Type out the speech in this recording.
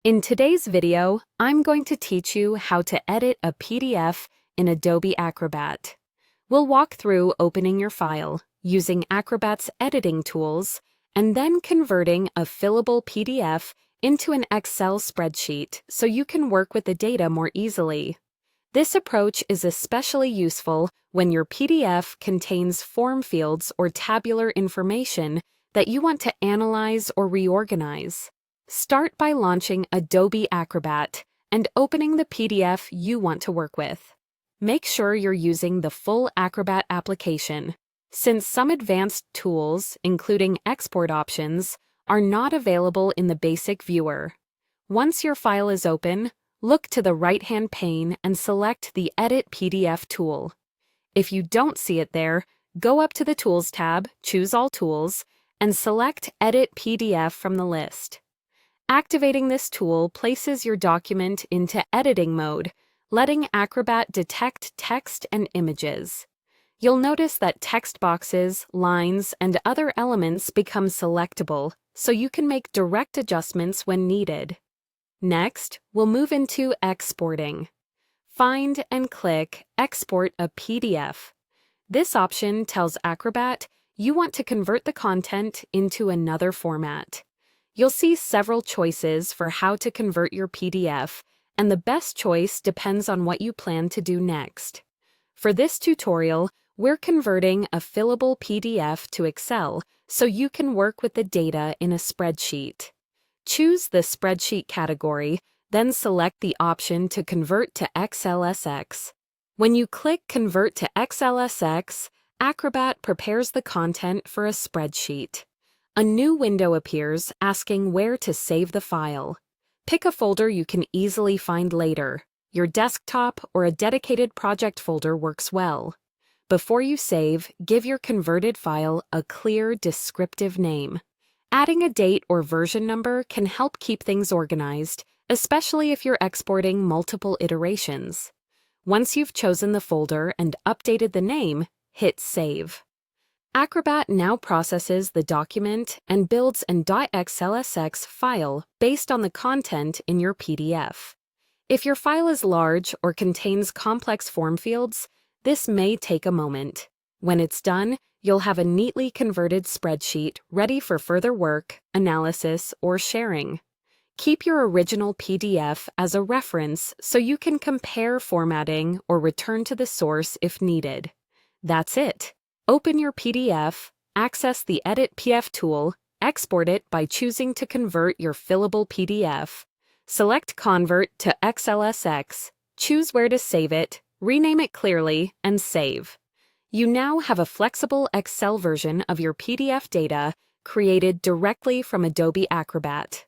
In today's video, I'm going to teach you how to edit a PDF in Adobe Acrobat. We'll walk through opening your file, using Acrobat's editing tools, and then converting a fillable PDF into an Excel spreadsheet so you can work with the data more easily. This approach is especially useful when your PDF contains form fields or tabular information that you want to analyze or reorganize. Start by launching Adobe Acrobat and opening the PDF you want to work with. Make sure you're using the full Acrobat application, since some advanced tools, including export options, are not available in the basic viewer. Once your file is open, look to the right-hand pane and select the Edit PDF tool. If you don't see it there, go up to the Tools tab, choose All Tools, and select Edit PDF from the list. Activating this tool places your document into editing mode, letting Acrobat detect text and images. You'll notice that text boxes, lines, and other elements become selectable, so you can make direct adjustments when needed. Next, we'll move into exporting. Find and click Export a PDF. This option tells Acrobat you want to convert the content into another format. You'll see several choices for how to convert your PDF, and the best choice depends on what you plan to do next. For this tutorial, we're converting a fillable PDF to Excel so you can work with the data in a spreadsheet. Choose the Spreadsheet category, then select the option to convert to XLSX. When you click Convert to XLSX, Acrobat prepares the content for a spreadsheet. A new window appears asking where to save the file. Pick a folder you can easily find later. Your desktop or a dedicated project folder works well. Before you save, give your converted file a clear, descriptive name. Adding a date or version number can help keep things organized, especially if you're exporting multiple iterations. Once you've chosen the folder and updated the name, hit Save. Acrobat now processes the document and builds an .xlsx file based on the content in your PDF. If your file is large or contains complex form fields, this may take a moment. When it's done, you'll have a neatly converted spreadsheet ready for further work, analysis, or sharing. Keep your original PDF as a reference so you can compare formatting or return to the source if needed. That's it. Open your PDF, access the Edit PDF tool, export it by choosing to convert your fillable PDF. Select Convert to XLSX, choose where to save it, rename it clearly, and save. You now have a flexible Excel version of your PDF data created directly from Adobe Acrobat.